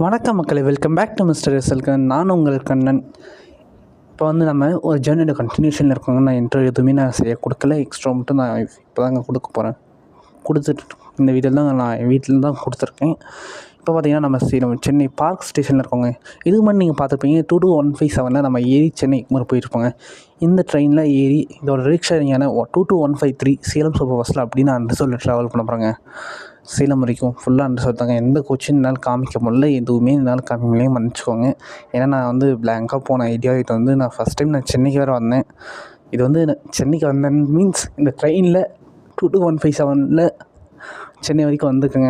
வணக்கம் மக்களே, welcome back to mister எஸ்எல்கன். நான் உங்கள் கண்ணன். இப்போ நம்ம ஒரு ஜேர்னியோட கண்டினியூஷனில் இருக்கோங்க. நான் இன்டர்வியூ எதுவுமே நான் செய்ய கொடுக்கல, எக்ஸ்ட்ரா மட்டும் நான் இப்போ தாங்க கொடுக்க போகிறேன். இந்த வீடியோவில் தான் நான் என் வீட்டில் தான் கொடுத்துருக்கேன். இப்போ பார்த்திங்கன்னா நம்ம சென்னை பார்க் ஸ்டேஷனில் இருக்கோங்க. இதுக்கு முன்னாடி நீங்கள் பார்த்துருப்பீங்க 22157 நம்ம ஏறி சென்னை போயிட்டுருப்போங்க. இந்த ட்ரெயினில் ஏறி இதோட ரீக்ஷாரிங்கான 22153 சேலம் சூப்பர் பஸ்ஸில் அப்படின்னு நான் சொல்லி ட்ராவல் பண்ண போகிறேங்க. சேலம் வரைக்கும் ஃபுல்லாக அண்டர்ஸ்டாண்ட் தாங்க. எந்த கோச்சிங் என்னால் காமிக்க முடியல, எதுவுமே என்னால் காமிக்கலையே மன்னிச்சுக்கோங்க. ஏன்னா நான் பிளாங்காக போன ஐடியா. இது நான் ஃபஸ்ட் டைம் நான் சென்னைக்கு வேறு வந்தேன். சென்னைக்கு வந்தேன் மீன்ஸ் இந்த ட்ரெயினில் 22157 சென்னை வரைக்கும் வந்துருக்குங்க.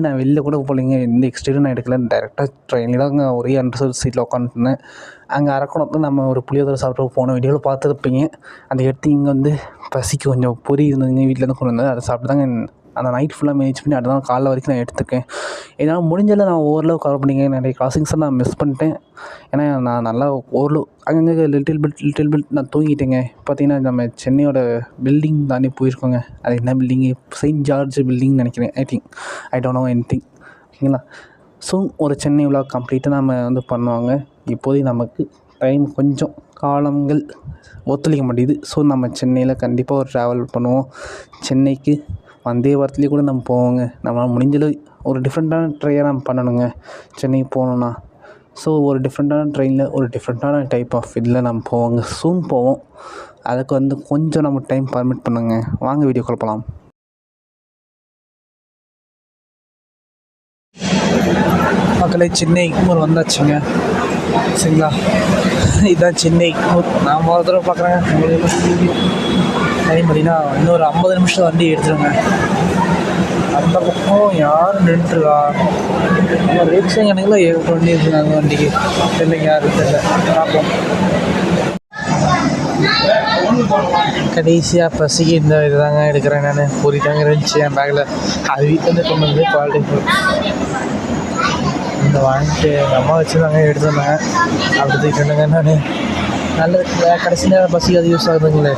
நான் வெளில கூட போகலைங்க, எந்த எக்ஸ்டீரியரும் நான் எடுக்கல. டேரெக்டாக ட்ரெயினில் தாங்க ஒரே அண்டர்ஸ்டாண்ட் சீட்டில் உட்காந்துருந்தேன். அங்கே அரக்கணத்தில் நம்ம ஒரு புளியோதரை சாப்பிட்டு போன வீடியோவில் பார்த்துருப்பீங்க. அந்த எடுத்து இங்கே பசிக்கு கொஞ்சம் பொரி இருந்ததுங்க, வீட்டிலேருந்து கொண்டு வந்தது. அதை சாப்பிட்டு தாங்க அந்த நைட் ஃபுல்லாக மேனேஜ் பண்ணி அடுத்த நாள் காலைல வரைக்கும் நான் எடுத்துருக்கேன். என்னால் முடிஞ்சதில் நான் ஓரளவு கவர் பண்ணிங்க. நிறைய கிராசிங்ஸை நான் மிஸ் பண்ணிட்டேன். ஏன்னா நான் நல்லா ஓரளவு அங்கங்கே லிட்டில் பிட் நான் தூங்கிட்டேங்க. பார்த்திங்கன்னா நம்ம சென்னையோட பில்டிங் தாண்டி போயிருக்கோங்க. அது என்ன பில்டிங்கு, செயின்ட் ஜார்ஜ் பில்டிங்னு நினைக்கிறேன். I don't know anything. ஓகேங்களா? ஸோ ஒரு சென்னை விலாக் கம்ப்ளீட்டாக நம்ம பண்ணுவாங்க. இப்போதைக்கு நமக்கு டைம் கொஞ்சம் காலங்கள் ஒத்துழைக்க மாட்டேங்குது. ஸோ நம்ம சென்னையில் கண்டிப்பாக ஒரு ட்ராவல் பண்ணுவோம். சென்னைக்கு வந்தே வாரத்துலேயே கூட நம்ம போவோங்க. நம்மளால் முடிஞ்சளவு ஒரு டிஃப்ரெண்ட்டான ட்ரையாக நம்ம பண்ணணுங்க சென்னைக்கு போகணுன்னா. ஸோ ஒரு டிஃப்ரெண்ட்டான ட்ரெயினில் ஒரு டிஃப்ரெண்ட்டான டைப் ஆஃப் இதில் நம்ம போவோங்க. சூன் போவோம். அதுக்கு கொஞ்சம் நம்ம டைம் பர்மிட் பண்ணுங்க. வாங்க வீடியோ போகலாம். மக்களே, சென்னை எக்மூர் வந்தாச்சுங்க. சரிங்களா? இதுதான் சென்னை எக்மூர். நான் ஒரு தடவை பார்க்குறேங்க. டைம் அப்படின்னா இன்னொரு 50 நிமிஷம் வண்டி எடுத்துருங்க. அந்த பக்கம் யாரும் நின்றுருக்கா? நம்ம ரேக்ஸிங் கணக்கில் ஏகப்பட்ட வண்டி இருக்குங்க. அந்த வண்டிக்கு இல்லைங்க, யாரும் தெரியல. பார்ப்போம். கடைசியாக பசிக்கு இந்த இது தாங்க எடுக்கிறேன். நான் பூரி தாங்க இருந்துச்சு என் பேக்கில். அது வீட்டிலேருந்து கொண்டு வந்து குவாலிட்டி இந்த வாங்கிட்டு எங்கள் அம்மா வச்சு தாங்க எடுத்துருந்தாங்க. அப்படி தூக்கிட்டுங்க. நான் நல்ல கடைசி நேரம் பசிக்கு அது யூஸ் ஆகுதுங்களே.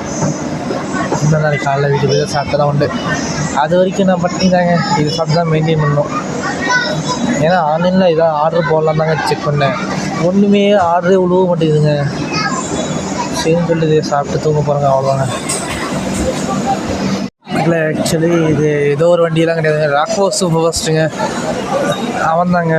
இந்த நாளைக்கு காலைல வீட்டுக்கு போய் சாப்பிட்டு தான் உண்டு. அது வரைக்கும் நான் பண்ணிட்டாங்க. இது சாப்பிட்டு தான் மெயின்டைன் பண்ணணும். ஏன்னா ஆன்லைனில் இதான் ஆர்டர் போடலாம் தாங்க செக் பண்ணேன். ஒன்றுமே ஆர்டரே உழுவ மாட்டேங்குதுங்க. சரின்னு சொல்லி இதை சாப்பிட்டு தூங்க போகிறாங்க, அவ்வளோதாங்க. இல்லை, ஆக்சுவலி இது ஏதோ ஒரு வண்டியெல்லாம் கிடையாதுங்க. ராக்வோ சூப்பர் ஃபாஸ்ட்டுங்க. அவன் தாங்க.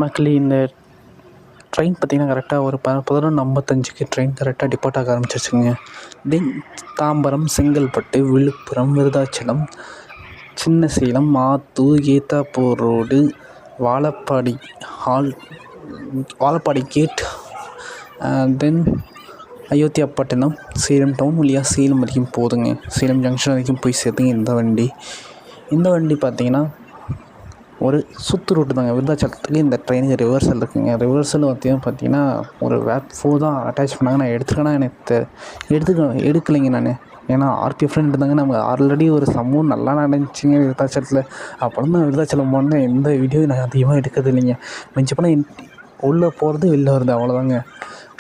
மக்களே, இந்த ட்ரெயின் பார்த்திங்கன்னா கரெக்டாக ஒரு 11:55 ட்ரெயின் கரெக்டாக டிபார்ட் ஆக ஆரம்பிச்சிருச்சுங்க. தென் தாம்பரம், செங்கல்பட்டு, விழுப்புரம், விருதாச்சலம், சின்ன சேலம், ஆத்தூர், ஏத்தாப்பூர் ரோடு, வாழப்பாடி கேட், தென் அயோத்தியாப்பட்டினம், சேலம் டவுன் வழியாக சேலம் வரைக்கும் போதுங்க. சேலம் ஜங்ஷன் வரைக்கும் போய் சேர்த்துங்க இந்த வண்டி பார்த்திங்கன்னா ஒரு சுற்று ரூட்டு தாங்க. விருதாச்சலத்துக்கு இந்த ட்ரெயினுக்கு ரிவர்சல் இருக்குங்க. ரிவர்சல் பார்த்திங்கன்னா ஒரு வேப் 4 தான் அட்டாச் பண்ணாங்க. நான் எடுத்துக்கேன்னா எனக்கு எடுக்கலைங்க நான். ஏன்னா ஆர்பிஎஃப் இருந்தாங்க. நம்ம ஆல்ரெடி ஒரு சம்பவம் நல்லா நடந்துச்சுங்க விருதாச்சலத்தில். அப்புறம் தான் விருதாச்சலம் போனேன். எந்த வீடியோ நான் அதிகமாக எடுக்கிறது இல்லைங்க. மிஞ்சி போனால் உள்ளே போகிறது வெளில வருது, அவ்வளோதாங்க.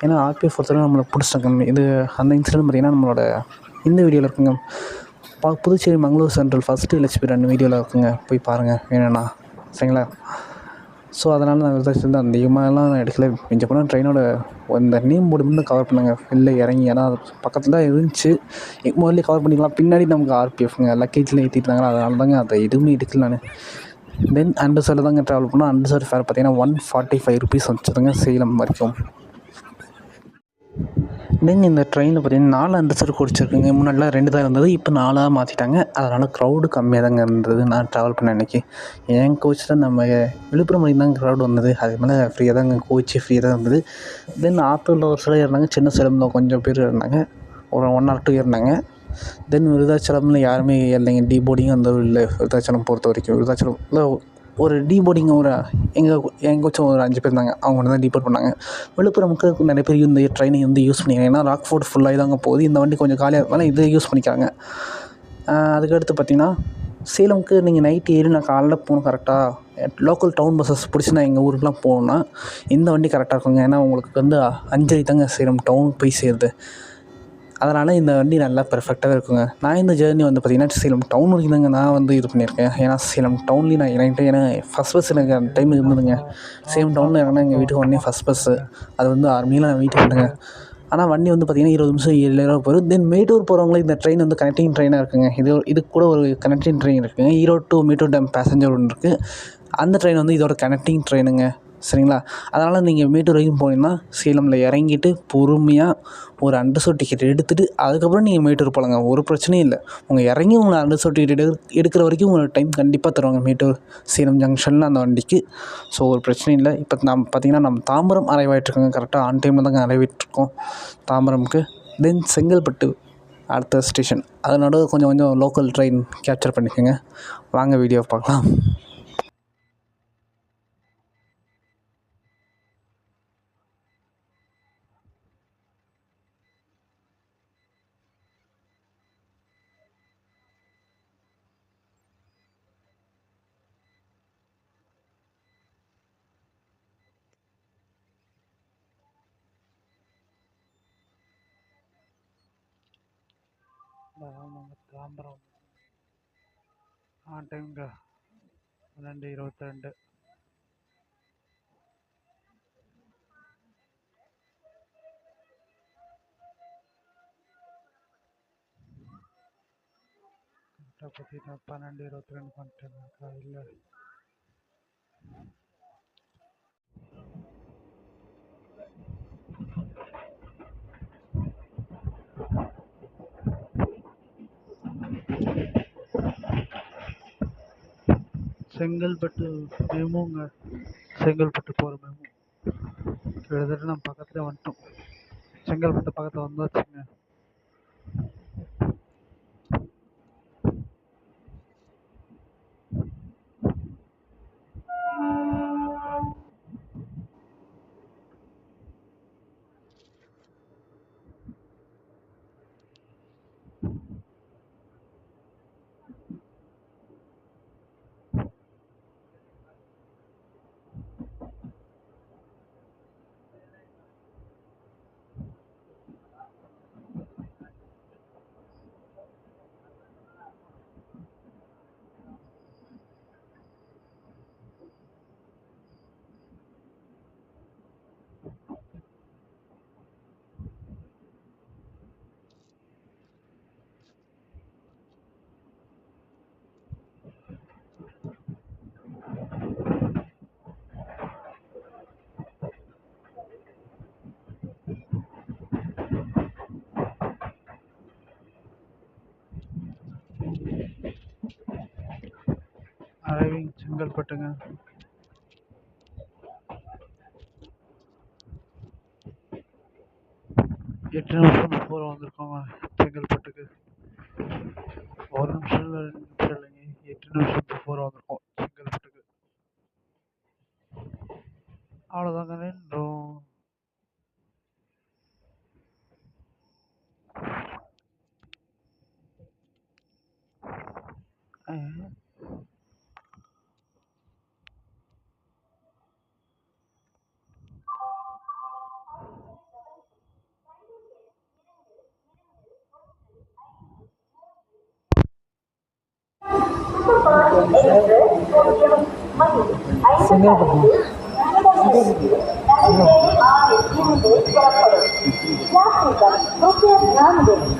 ஏன்னா ஆர்பிஎஃப் ஒருத்தர் நம்மளை பிடிச்சிட்டாங்க. அந்த இன்சிடென்ட் பார்த்திங்கன்னா நம்மளோட இந்த வீடியோவில் இருக்குங்க. Puducherry Mangalore central first LHP 2 வீடியோவில் இருக்குங்க. போய் பாருங்கள் வேணும்னா. சரிங்களா? ஸோ அதனால் நான் விருதாச்சலம் தான் அதிகமாகலாம் நான் எடுக்கல. மிஞ்ச போனால் ட்ரெயினோட இந்த நேம் போர்டு மட்டும் கவர் பண்ணுங்க வெளில இறங்கி. ஏன்னா அது பக்கத்தில் தான் இருந்துச்சு. முதல்ல கவர் பண்ணிக்கலாம். பின்னாடி நமக்கு ஆர்பிஎஃப்ங்க லக்கேஜில் ஏற்றிட்டாங்க. அதனால தாங்க அதை எதுவுமே எடுக்கல நான். தென் அண்டர்சைடில் தாங்க ட்ராவல் பண்ணோம். அண்டர்சைடு ஃபேர் பார்த்திங்கன்னா 145 rupees வந்துச்சுதுங்க சேலம் வரைக்கும். தென் இந்த ட்ரெயினில் பார்த்திங்கன்னா 4 அண்டர்சைடு குடிச்சிருக்குங்க. முன்னாடிலாம் 2 தான் இருந்தது, இப்போ 4ஆக மாற்றிட்டாங்க. அதனால் க்ரௌடு கம்மியாக தாங்க இருந்தது நான் ட்ராவல் பண்ண அன்றைக்கி. என் கோச்சில் நம்ம விழுப்புரம் வரைக்கும் தான் க்ரௌடு வந்தது. அது மேலே ஃப்ரீயாக தாங்க கோச்சு ஃப்ரீயாக தான் இருந்தது. தென் ஆத்தூரில் ஒரு சிலர் இருந்தாங்க, சின்ன சேலமில் கொஞ்சம் பேர் இருந்தாங்க, ஒரு 1 or 2 இருந்தாங்க. தென் விருதாச்சலமில் யாருமே இல்லைங்க. டீபோர்டிங்கும் அந்த இல்லை விருதாச்சலம் பொறுத்த வரைக்கும். விருதாச்சலமில் ஒரு டீபோர்டிங் எங்கள் கோச்சம் ஒரு 5 பேர் இருந்தாங்க. அவங்க மட்டும் தான் டீபோர்ட் பண்ணாங்க. விழுப்புரமுக்கு நிறைய பேர் இந்த ட்ரெயினை யூஸ் பண்ணிக்கிறாங்க. ஏன்னா ராக்ஃபோர்ட் ஃபுல்லாகி தாங்க போகுது. இந்த வண்டி கொஞ்சம் காலியாக இருந்தாலும் இதை யூஸ் பண்ணிக்கிறாங்க. அதுக்கடுத்து பார்த்திங்கன்னா சேலமுக்கு நீங்கள் நைட்டு ஏறி நான் காலைல போகணும் கரெக்டாக லோக்கல் டவுன் பஸ்ஸஸ் பிடிச்சி நான் எங்கள் ஊருக்குலாம் போகணுன்னா இந்த வண்டி கரெக்டாக இருக்குங்க. ஏன்னா உங்களுக்கு வந்து 5:30 தாங்க சேலம் டவுன் போய் சேருது. அதனால் இந்த வண்டி நல்லா பெர்ஃபெக்டாகவே இருக்குங்க. நான் இந்த ஜேர்னி வந்து பார்த்திங்கன்னா சேலம் டவுன் வரைக்கும் தாங்க நான் வந்து இது பண்ணியிருக்கேன். ஏன்னா சேலம் டவுன்லேயும் நான் இறங்கிட்டேன். ஏன்னா ஃபஸ்ட் பஸ் எனக்கு அந்த டைம் இருந்ததுங்க. சேலம் டவுனில் இறங்கினா எங்கள் வீட்டுக்கு உடனே ஃபஸ்ட் பஸ்ஸு அது வந்து 6 மணிக்கு நான் வீட்டுக்கு வந்துட்டேங்க. ஆனால் வண்டி வந்து பார்த்திங்கன்னா 20 நிமிஷம் 7 போயிடும். தென் மேட்டூர் போகிறவங்களுக்கு இந்த ட்ரெயின் வந்து கனெக்டிங் ட்ரெயினாக இருக்குங்க. இதுக்கு கூட ஒரு கனெக்டிங் ட்ரெயின் இருக்குங்க. Erode to Mettur dam passenger ஒன்று இருக்குது. அந்த ட்ரெயின் வந்து இதோட கனெக்டிங் ட்ரெயினுங்க. சரிங்களா? அதனால் நீங்கள் மேட்டூர் வரைக்கும் போனீங்கன்னா சேலமில் இறங்கிட்டு பொறுமையாக ஒரு அண்டர்சோட் டிக்கெட் எடுத்துகிட்டு அதுக்கப்புறம் நீங்கள் மேட்டூர் போகலாங்க. ஒரு பிரச்சனையும் இல்லை. உங்கள் இறங்கி உங்களை அண்டர்சோட் டிக்கெட் எடுக்கிற வரைக்கும் உங்களுக்கு டைம் கண்டிப்பாக தருவாங்க மேட்டூர் சேலம் ஜங்ஷனில் அந்த வண்டிக்கு. ஸோ ஒரு பிரச்சனையும் இல்லை. இப்போ நம்ம பார்த்திங்கன்னா நம்ம தாம்பரம் அரைவ் ஆகிட்ருக்கோங்க. கரெக்டாக ஆன் டைமில் தாங்க அரைவிட்ருக்கோம் தாம்பரமுக்கு. தென் செங்கல்பட்டு அடுத்த ஸ்டேஷன். அதனோட கொஞ்சம் லோக்கல் ட்ரெயின் கேப்சர் பண்ணிக்கோங்க. வாங்க வீடியோ பார்க்கலாம். தாம்பரம் ஆன் டைம்ங்க 12:22. பார்த்தீங்கன்னா 12:22 பண்ணிட்டேனாக்கா இல்லை. செங்கல்பட்டு மெமுங்க. செங்கல்பட்டு போகிற மெமு கிட்டத்தட்ட நம்ம பக்கத்தில் வந்துட்டோம். செங்கல்பட்டு பக்கத்தில் வந்தாச்சுங்க. அரைவிங் செங்கல்பட்டுங்க. எட்டு நிமிஷம் பிஃபோர் வந்திருக்கோங்க செங்கல்பட்டுக்கு. ஒரு நிமிஷம் இல்லை, 2 நிமிஷம் இல்லைங்க, 8 நிமிஷம் பிஃபோர் வந்திருக்கோம் செங்கல்பட்டுக்கு. அவ்வளோதாங்க, நின்றோம்.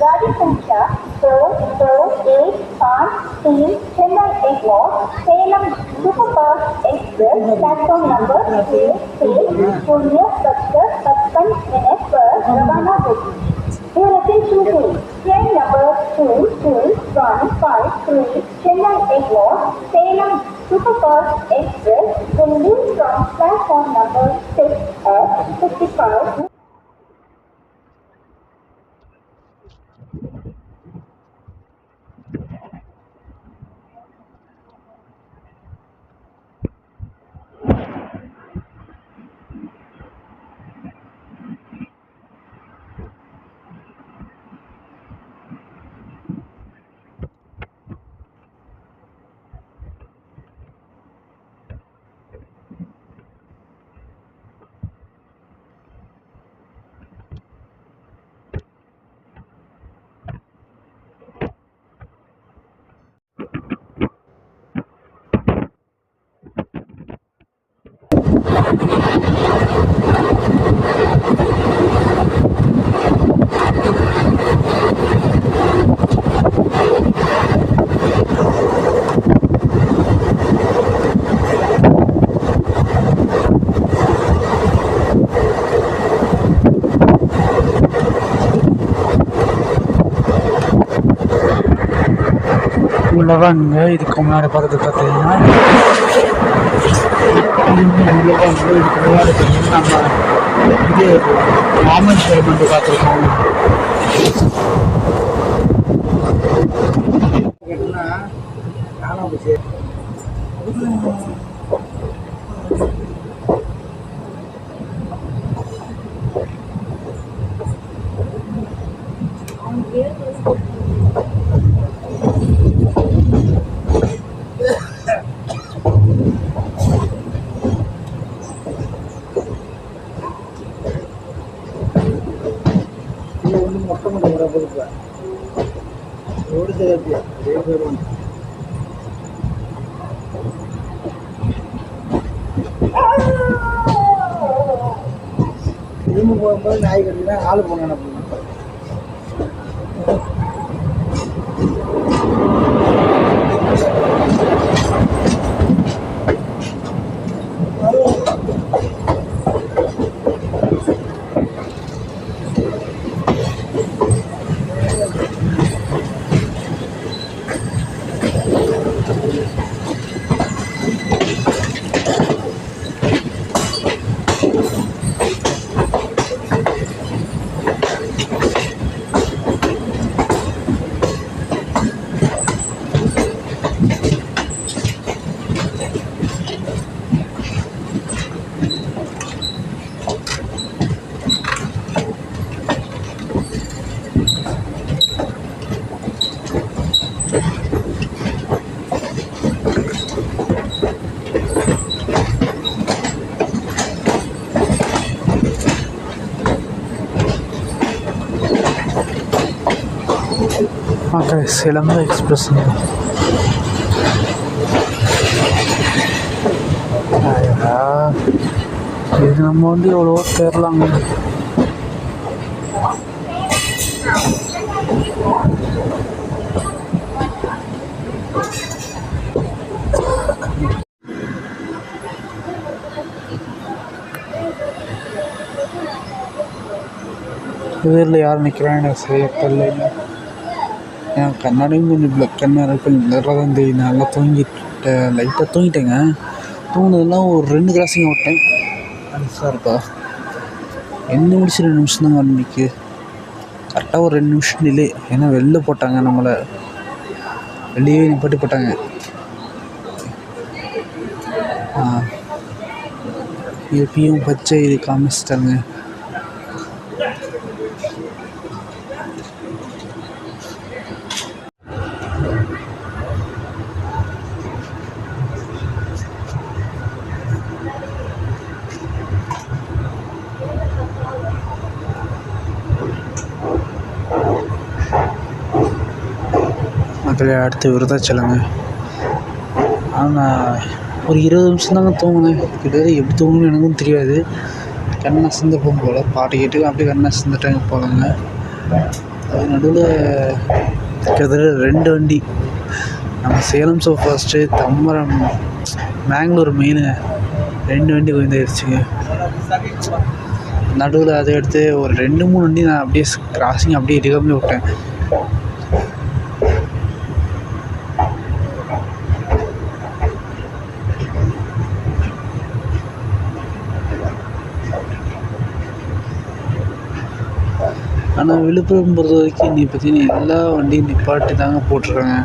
गाड़ी संख्या 2285 Chennai Egmore Salem superfast express platform number 0:55 पर रवाना होगी. Your attention please. Train number 22153 Chennai Egmore Salem Superfast Express will leave from platform number 6 at 55. உள்ளவாங்க. இதுக்கு முன்னாடி பார்த்தது பார்த்தீங்கன்னா உள்ளவாங்க. இதுக்கு முன்னாடி பார்த்தீங்கன்னா நம்ம இது ராமேஸ்வரம் வந்து பார்த்துருக்கோம். திரும்ப போகும்போது நாய் கட்டினா ஆளு போன மக்கள் சிலம்பு எக்ஸ்பிரஸ் இது நம்ம வந்து எவ்வளோ தேரலாங்க. இதில் யார் நிற்கிறான்னு எனக்கு சரியாக தெரியல. என் கண்ணாடியும் கொஞ்சம் கண்ணாடி கொஞ்சம் பிளராக தான் தெரியுது. நல்லா லைட்டாக தூங்கிட்டேங்க. தூங்கினதெல்லாம் ஒரு 2 கிராசிங் ஓட்டேன். சார் இருக்கா என்ன முடிச்சு 2 நிமிஷம் தாங்க அன்றைக்கி கரெக்டாக ஒரு 2 நிமிஷம் டிலே. ஏன்னா வெளில போட்டாங்க, நம்மளை வெளியே நிப்பாட்டி போட்டாங்க. எப்பயும் பச்சை இது காமிச்சிட்டாங்க. மக்களே அடுத்து விருதாச்சலங்க. ஆனால் ஒரு 20 நிமிஷம் தாங்க தூங்கினேன். கிட்டத்தட்ட எப்படி தூங்கணும்னு எனக்கும் தெரியாது. கண்ணை அசந்து போகும் போல் பாட்டு கேட்டு அப்படியே கண்ணை அசந்துட்டாங்க போலங்க. அது நடுவில் கிட்டத்தட்ட 2 வண்டி நம்ம சேலம் சூப்பர்ஃபாஸ்ட்டு தம்பரம் மேங்களூர் மெயினுங்க 2 வண்டி கொஞ்சிருச்சுங்க. நடுவில் அதை எடுத்து ஒரு 2-3 வண்டி நான் அப்படியே கிராசிங் அப்படியே எடுக்காமலே விட்டேன். ஆனால் விழுப்புரம் பொறுத்த வரைக்கும் இன்னைக்கு பார்த்தீங்கன்னா எல்லா வண்டியும் நிப்பாட்டி தாங்க போட்டிருக்காங்க.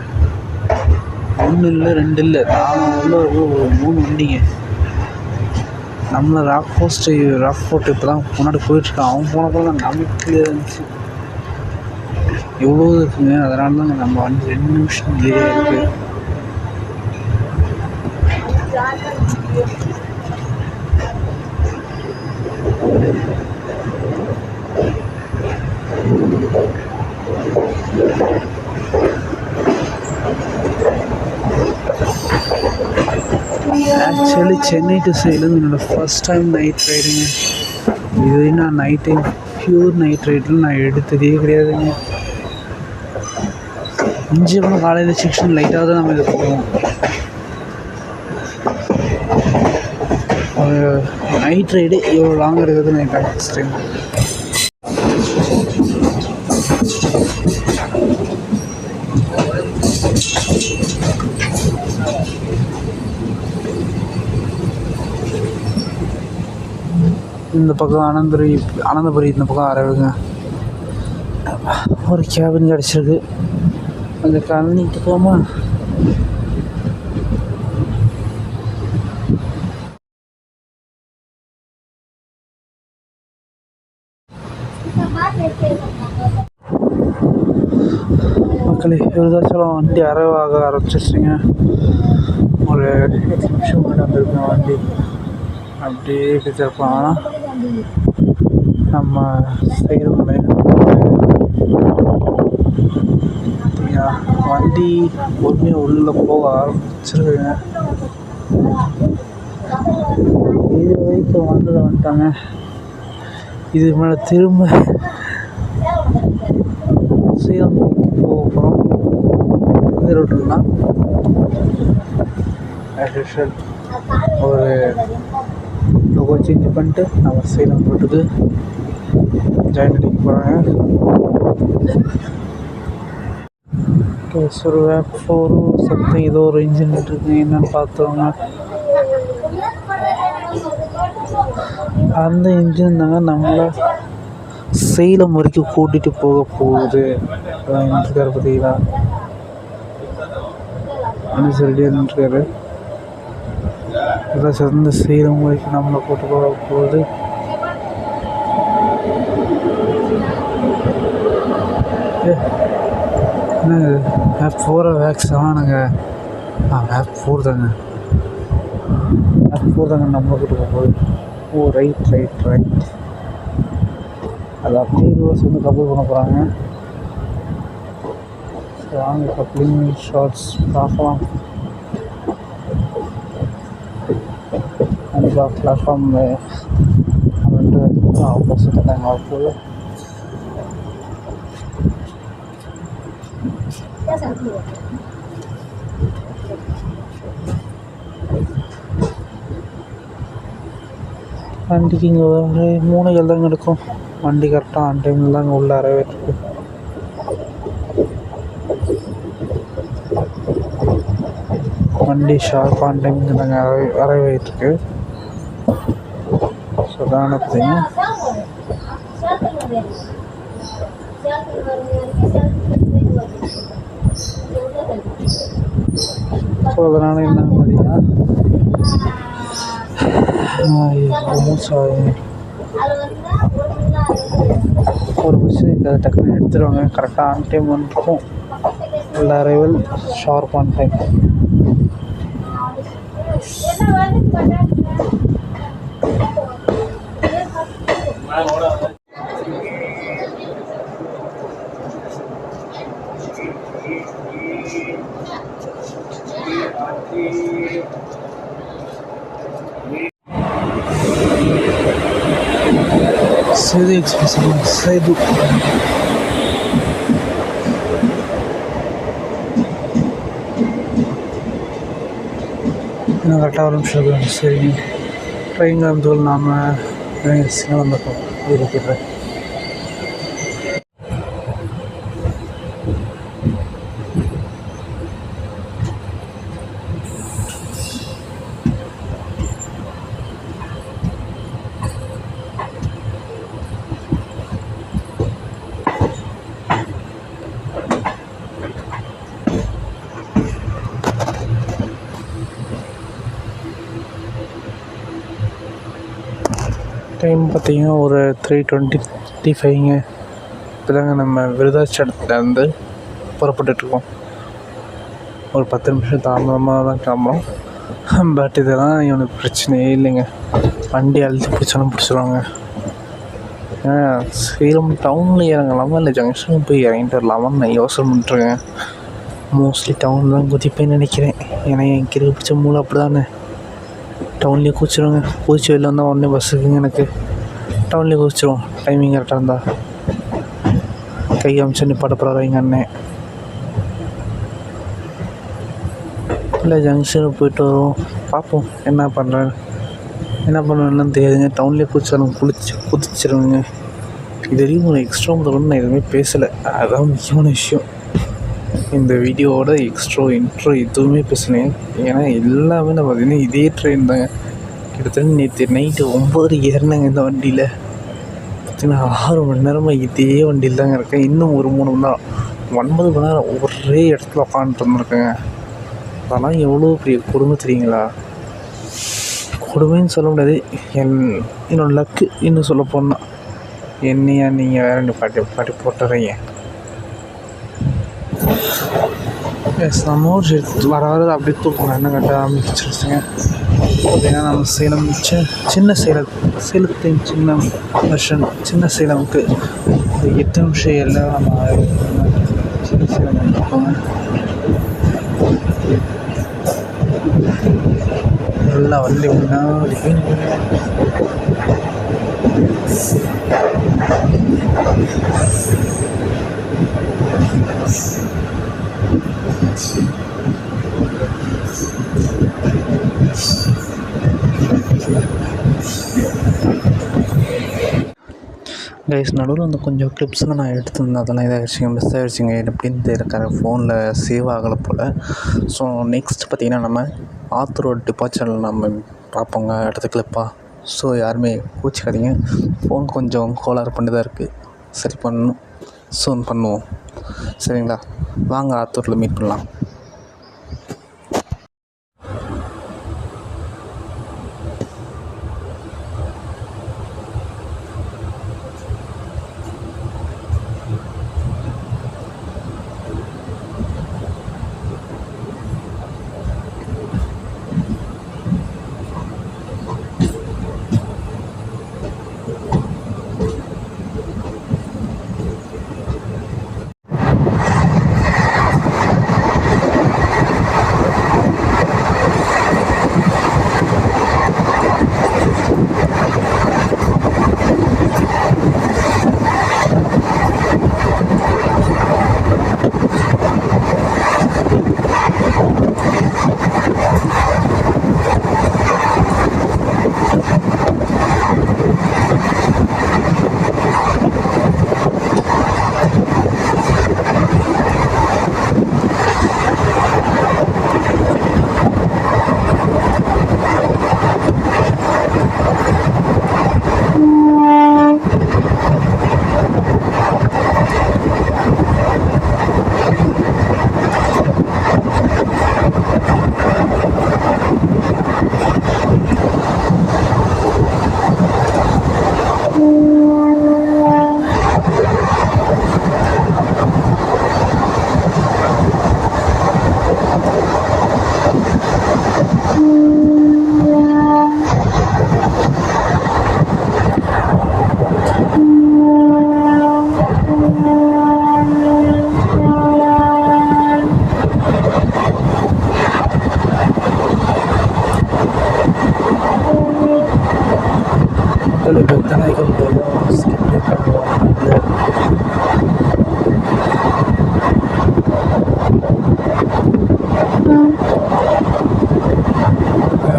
1 இல்லை 2 இல்லை 4 உள்ள ஒரு 3 வண்டிங்க. நம்மளை ராக் ஃபோர்ட் இப்போ தான் முன்னாடி போயிட்டுருக்கான். அவன் போன போல நமக்கு இருந்துச்சு எவ்வளோ இருக்குங்க. அதனால தாங்க நம்ம வண்டி 2 நிமிஷம் டிலே இருக்குது. ஆக்சுவலி சென்னை டு சேலம் என்னோடய ஃபஸ்ட் டைம் நைட் ரைடுங்க. இது நான் நைட் டைம் பியூர் நைட் ரைடில் நான் எடுத்ததே கிடையாதுங்க. இஞ்சி போனால் காலையில் செக்ஷன் லைட்டாக தான் நம்ம இது போவோம். நைட் ரைடு எவ்வளோ லாங் இருக்கிறது நான் ஃபஸ்ட் டைம். இந்த பக்கம் அனந்தபுரி இந்த பக்கம் அரவுங்க. ஒரு கேபின் கிடச்சிருக்கு. அந்த கழனிட்டு போமா. மக்களே, விருதாச்சலம் வண்டி அரைவாக ஆரம்பிச்சிருச்சுங்க. ஒரு 8 நிமிஷம் முன்னாடி வந்திருக்கேன் வண்டி. அப்படியே பிடிச்சிருப்பாங்கன்னா நம்ம சேலம் வண்டி பொறுமையாக உள்ளே போக ஆரம்பிச்சிருக்குங்க. இது வரைக்கும் வந்துட்டாங்க. இது மேலே திரும்ப சேலம் போக போகிறோம். இந்த ரோட்டுலாம் ஒரு லோகோ சேஞ்ச் பண்ணிட்டு நம்ம சேலம் ரோட்டுக்கு ஜாயின் அடிக்க போகிறாங்க. ஒரு வேப்போரு சத்தம் ஏதோ ஒரு இன்ஜின் இருக்குது. என்னன்னு பார்த்தோங்க. அந்த இன்ஜின் தாங்க நம்மளை சேலம் வரைக்கும் கூட்டிகிட்டு போக போகுது. இருக்காரு பார்த்தீங்களா, இருக்காரு. இதான் சிறந்த சேலம் வரைக்கும் நம்மளை கூட்டு போக போகுது. என்னங்க F4 வேக்ஸ் ஆனாங்க. F4 தாங்க நம்மளை கூட்டு போக போகுது. ஓ ரைட் அது அப்படியே ரிவர்ஸ் வந்து கப்பல் பண்ண போகிறாங்க. வாங்க கப்ளிங் ஷார்ட்ஸ் பார்க்கலாம். கண்டிப்பாக பிளாட்ஃபார்ம் வந்துட்டு ஆப்போசிட் டைம் ஆகுது. வண்டிக்கு இங்கே ஒரு 3 கால் தாங்க எடுக்கும். வண்டி கரெக்டாக ஆன் டைமில் தாங்க உள்ள அரைவேற்றுக்கு. வண்டி ஷார்ப் ஆன் டைமுக்கு தாங்க அரைவேற்றுக்கு. ஸோ அதான் பார்த்தீங்கன்னா ஸோ அதனால் என்ன பார்த்தீங்கன்னா ஒரு பஸ்ஸு அதை டக்குனு எடுத்துருவாங்க. கரெக்டாக ஆன் டைம் வந்துருக்கும். எல்லா arrival sharp on time. Sethu express Sethu இன்னும் கரெக்டாக ஒரு நிமிஷம் இருக்கு. சரி, ட்ரெயின் கிளம்புதோல் நாம் சிங்களம் பக்கம் இருக்கிறேன். டைம் பார்த்திங்கன்னா ஒரு 3:25ங்க. இப்போ தாங்க நம்ம விருதாச்சலத்துலேருந்து புறப்பட்டுட்ருக்கோம். ஒரு 10 நிமிஷம் தாமதமாக தான் கிளம்புறோம். பட் இதெல்லாம் இவனுக்கு பிரச்சனையே இல்லைங்க. வண்டி அழுத்தி பிடிச்சாலும் பிடிச்சிருவாங்க. ஏன்னா சேலம் டவுனில் இறங்கலாமா இல்லை ஜங்ஷனுக்கு போய் இறங்கிட்டு வரலாமான்னு நான் யோசனை பண்ணிட்டுருக்கேன். மோஸ்ட்லி டவுன் தான் குதிப்பேன்னு நினைக்கிறேன். ஏன்னா என் கிறுக்கு பிடிச்ச மூளை அப்படி தானே. டவுன்லேயே குதிச்சிடுங்க. குதிச்சு வெளில வந்தால் உடனே பஸ் இருக்குங்க. எனக்கு டவுன்லேயே குதிச்சிடுவோம். டைமிங் கரெக்டாக இருந்தால் கை அமிச்சு நிப்பாட்ட போகிறாரு எங்கள் அண்ணன். இல்லை ஜங்ஷனுக்கு போயிட்டு வருவோம். பார்ப்போம் என்ன பண்ணுவேன்னு தெரியாதுங்க. டவுன்லேயே குதிச்சாலும் குதிச்சிடுவேங்க. இது வரைக்கும் ஒரு எக்ஸ்ட்ரா முதல்ல நான் எதுவுமே பேசலை. அதுதான் முக்கியமான விஷயம். இந்த வீடியோவோட இன்ட்ரோ எதுவுமே பேசினேன். ஏன்னா எல்லாமே நான் பார்த்தீங்கன்னா இதே ட்ரெயின் தாங்க. கிட்டத்தட்ட நேற்று நைட்டு 9 ஏறினேங்க இந்த வண்டியில். பார்த்தீங்கன்னா 6 மணி நேரமாக இதே வண்டியில் தாங்க இருக்கேன். இன்னும் ஒரு 3 மணி நேரம் 9 மணி நேரம் ஒரே இடத்துல உட்காந்துட்டு இருந்திருக்கேங்க. அதெல்லாம் எவ்வளோ பெரிய கொடுமை தெரியுங்களா? கொடுமைன்னு சொல்ல முடியாது, என்னோடய லக்கு. இன்னும் சொல்ல போனால் என்னையா நீங்கள் வேறு பாட்டி போட்டுறீங்க. நம்ம ஊர் வர அப்படியே தூக்கணும் என்ன கட்ட ஆரம்பிச்சிருச்சுங்க. பார்த்தீங்கன்னா நம்ம சேலம் சின்ன சேலத்தின் சின்ன வருஷன் சின்ன சேலமுக்கு ஒரு 8 நிமிஷம் எல்லாம் நம்ம சின்ன சேலம் இருக்கோங்க. நல்லா வண்டி முன்னாடி கைஸ், நடுவில் வந்து கொஞ்சம் கிளிப்ஸ்லாம் நான் எடுத்துருந்தேன். அதெல்லாம் இதாகிடுச்சிங்க, மிஸ் ஆகிடுச்சிங்க. எப்படின்னு இருக்கிற ஃபோனில் சேவ் ஆகலை போல். ஸோ நெக்ஸ்ட் பார்த்திங்கன்னா நம்ம ஆத்தூர் ரோட் டிபார்ச்சரில் நம்ம பார்ப்போங்க அடுத்த கிளிப்பாக. ஸோ யாருமே கூச்சிக்காதீங்க, ஃபோன் கொஞ்சம் கோளாறு பண்ணி தான் இருக்குது. சரி பண்ணணும், சூன் பண்ணுவோம். சரிங்களா? வாங்க ஆத்தூரில் மீட் பண்ணலாம்.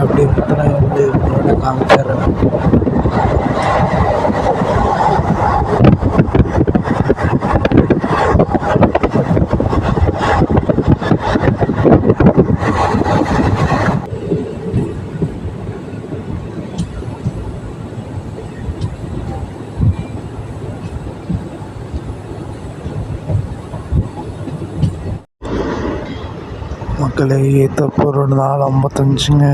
அப்படி வந்து காமிச்சிடுறேன். மக்களை ஏற்ற போகிற 4:55ங்க.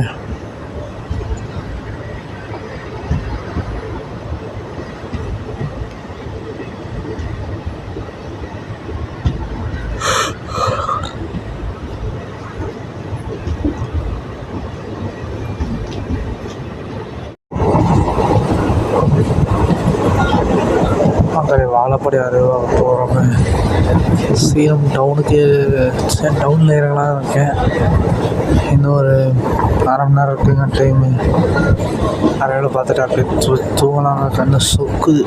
மக்களை வாழப்படி அறிவாக போகிறோங்க. சேலம் டவுனில் இறங்கலாம் இருக்கேன். இன்னும் ஒரு 1/2 மணி நேரம் இருக்குங்க டைமு. அரையோட பார்த்துட்டு அப்படியே தூங்கலாங்க. கண்ணு சொக்குது.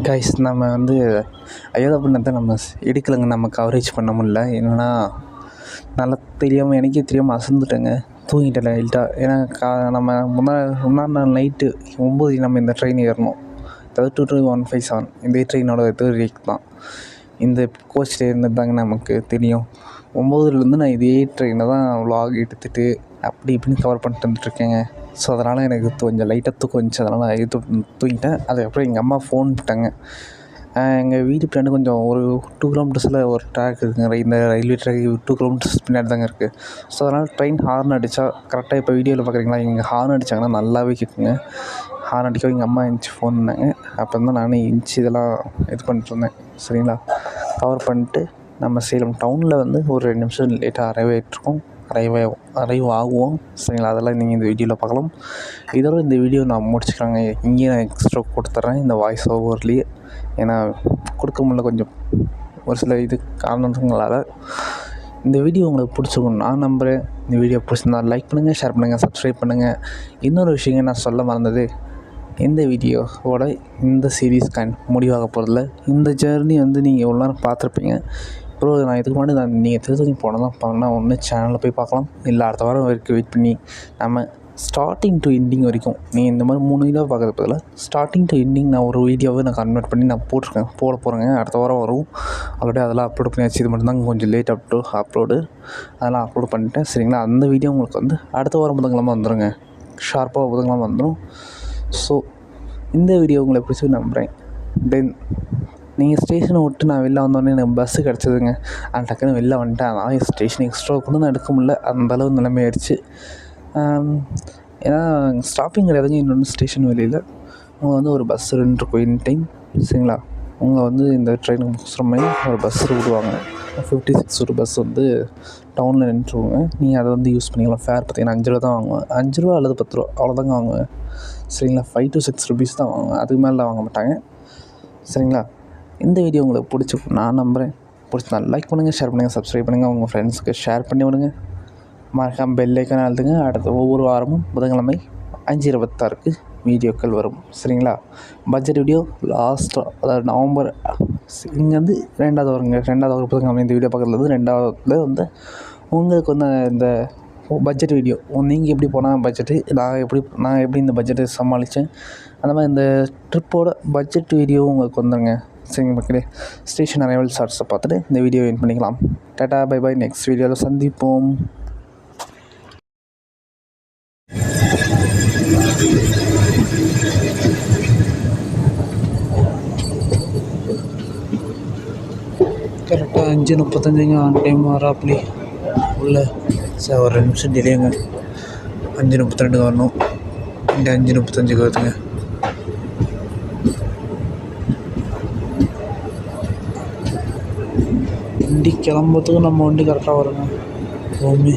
கைஸ் நம்ம வந்து அயோத்தாபுரத்தை நம்ம எடுக்கலைங்க, நம்ம கவரேஜ் பண்ண முடியல. என்னென்னா நல்லா தெரியாமல் எனக்கே தெரியாமல் அசந்துட்டேங்க, தூங்கிட்டேன் லைட்டாக. ஏன்னா நம்ம முன்னாடி நாள் நைட்டு 9 நம்ம இந்த ட்ரெயின் ஏறணும், அதாவது 22157 இந்த ட்ரெயினோட இது ரேக் தான். இந்த கோச்சில் இருந்தது தாங்க நமக்கு தெரியும். 9லேருந்து நான் இதே ட்ரெயினை தான் vlog எடுத்துகிட்டு அப்படி இப்படின்னு கவர் பண்ணிட்டு வந்துட்டுருக்கேங்க. ஸோ அதனால் எனக்கு கொஞ்சம் லைட்டாக தூக்கம் வந்துச்சு, அதனால் நான் தூங்கிட்டேன். அதுக்கப்புறம் எங்கள் அம்மா ஃபோன் போட்டாங்க. எங்கள் வீட்டு பின்னாடி கொஞ்சம் ஒரு 2 கிலோமீட்டர்ஸில் ஒரு ட்ராக் இருக்குதுங்க, இந்த ரயில்வே ட்ராக் 2 கிலோமீட்டர்ஸ் பின்னாடி தாங்க இருக்குது. ஸோ அதனால் ட்ரெயின் ஹார்ன் அடித்தா கரெக்டாக இப்போ வீடியோவில் பார்க்குறீங்களா, இங்கே ஹார்ன் அடித்தாங்கன்னா நல்லாவே கேட்குங்க. ஹார்ன் அடிக்க எங்கள் அம்மா எழுந்துச்சி ஃபோன் பண்ணாங்க. அப்போ தான் நானே எழுந்துச்சி இதெல்லாம் இது பண்ணிட்டுருந்தேன். சரிங்களா, கவர் பண்ணிட்டு நம்ம சேலம் டவுனில் வந்து ஒரு 2 நிமிஷம் லேட்டாக அரைவ் ஆகுவோம். சரிங்களா, அதெல்லாம் நீங்கள் இந்த வீடியோவில் பார்க்கலாம். இதோட இந்த வீடியோ நான் முடிச்சுக்கிறாங்க. இங்கேயே நான் எக்ஸ்ட்ரா கொடுத்துட்றேன் இந்த வாய்ஸ் ஓவர்லேயே, ஏன்னா கொடுக்க முடியல கொஞ்சம் ஒரு சில இது காரணங்களால். இந்த வீடியோ உங்களுக்கு பிடிச்சிருக்கும் நான் நம்புகிறேன். இந்த வீடியோ பிடிச்சிருந்தா லைக் பண்ணுங்கள், ஷேர் பண்ணுங்கள், சப்ஸ்கிரைப் பண்ணுங்கள். இன்னொரு விஷயம் நான் சொல்ல மறந்தது, இந்த வீடியோவோட இந்த சீரீஸ் முடிவாக போகிறதில்ல. இந்த ஜேர்னி வந்து நீங்கள் எவ்வளோ நேரம் பார்த்துருப்பீங்க. அப்புறம் நான் இதுக்கு முன்னாடி நீங்கள் திருத்தணி போனால் தான் பார்க்கணும், ஒன்று சேனலில் போய் பார்க்கலாம், இல்லை அடுத்த வாரம் வரைக்கும் வெயிட் பண்ணி நம்ம ஸ்டார்டிங் டு எண்டிங் வரைக்கும் நீங்கள் இந்த மாதிரி 3 வீடியோ பார்க்குறது பதில் ஸ்டார்டிங் டு எண்டிங் நான் ஒரு வீடியோவை நான் கன்வெர்ட் பண்ணி நான் போட போகிறேங்க. அடுத்த வாரம் வரும். ஆல்ரெடி அதெல்லாம் அப்லோட் பண்ணியாச்சு. இது மட்டும்தான் கொஞ்சம் லேட் அப்லோடு, அதெல்லாம் அப்லோட் பண்ணிட்டேன். சரிங்களா, அந்த வீடியோ உங்களுக்கு வந்து அடுத்த வாரம் புதன்கிழமை வந்துடுங்க, ஷார்ப்பாக புதன்கிழமை வந்துடும். ஸோ இந்த வீடியோ உங்களை பிடிச்சி நம்புகிறேன். தென் நீங்கள் ஸ்டேஷனை விட்டு நான் வெளில வந்தோடனே எனக்கு பஸ்ஸு கிடச்சிதுங்க. அந்த டக்குன்னு வெளில வந்துட்டேன். அதனால் ஸ்டேஷன் எக்ஸ்ட்ரா கூட நான் எடுக்க முடியல, அந்தளவு நிலைமை ஆயிடுச்சு. ஏன்னா ஸ்டாப்பிங் கிடையாதுங்க இன்னொன்று ஸ்டேஷன் வெளியில். அவங்க வந்து ஒரு பஸ் இருக்கும் இன் டைம். சரிங்களா, அவங்க வந்து இந்த ட்ரெயினுக்கு முக்கிய மாதிரி ஒரு பஸ் விடுவாங்க. 56 ஒரு பஸ் வந்து டவுனில் நின்றுருவாங்க. நீங்கள் அதை வந்து யூஸ் பண்ணிக்கலாம். ஃபேர் பார்த்தீங்கன்னா 5 ரூபா தான் வாங்குவேன், 5 ரூபா அல்லது 10 ரூபா அவ்வளோதாங்க வாங்குவேன். சரிங்களா, 5 to 6 ருபீஸ் தான் வாங்குவேன், அதுக்கு மேலே வாங்க மாட்டாங்க. சரிங்களா, இந்த வீடியோ உங்களுக்கு பிடிச்சிருக்கும் நான் நம்புகிறேன். பிடிச்சிருந்தா லைக் பண்ணுங்கள், ஷேர் பண்ணுங்கள், சப்ஸ்கிரைப் பண்ணுங்கள், உங்கள் ஃப்ரெண்ட்ஸுக்கு ஷேர் பண்ணி விடுங்க. மறக்காமல் பெல் ஐக்கான் அழுத்துங்க. அடுத்த ஒவ்வொரு வாரமும் புதன்கிழமை 5:26க்கு வீடியோக்கள் வரும். சரிங்களா, பட்ஜெட் வீடியோ லாஸ்ட்டாக, அதாவது நவம்பர் இங்கேருந்து 2வது வருங்க. 2வது ஒரு புதன்கிழமை இந்த வீடியோ பார்க்குறது 2வது வந்து உங்களுக்கு வந்து இந்த பட்ஜெட் வீடியோ, நீங்கள் எப்படி போனால் பட்ஜெட்டு, நான் எப்படி இந்த பட்ஜெட்டை சமாளித்தேன், அந்த மாதிரி இந்த ட்ரிப்போட பட்ஜெட் வீடியோ உங்களுக்கு வந்துடுங்க. சரிங்க மக்களே, ஸ்டேஷன் அரைவல் ஷார்ட்ஸை பார்த்துட்டு இந்த வீடியோ எண்ட் பண்ணிக்கலாம். டாடா பை பை, நெக்ஸ்ட் வீடியோவில் சந்திப்போம். கரெக்டாக 5:35 ஆன் டைம் வராப்லி உள்ள. சார் ஒரு 2 நிமிஷம் டிலேங்க, 5:32 வரணும், இந்த 5:35 வருதுங்க. வண்டி கிளம்புறதுக்கு நம்ம வண்டி கரெக்டாக வருங்க. ஓமே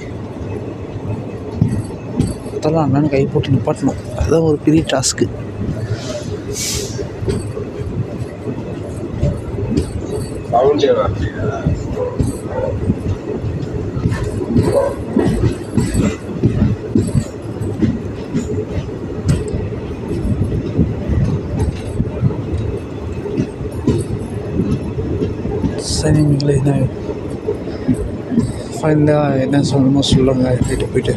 அதெல்லாம் அண்ணன் கை போட்டு நிப்பாட்டணும், அதுதான் ஒரு பெரிய டாஸ்க்கு. சரிங்களே, ஃபைனலாக என்ன சொல்லணுமோ சொல்லுங்கள் போயிட்டு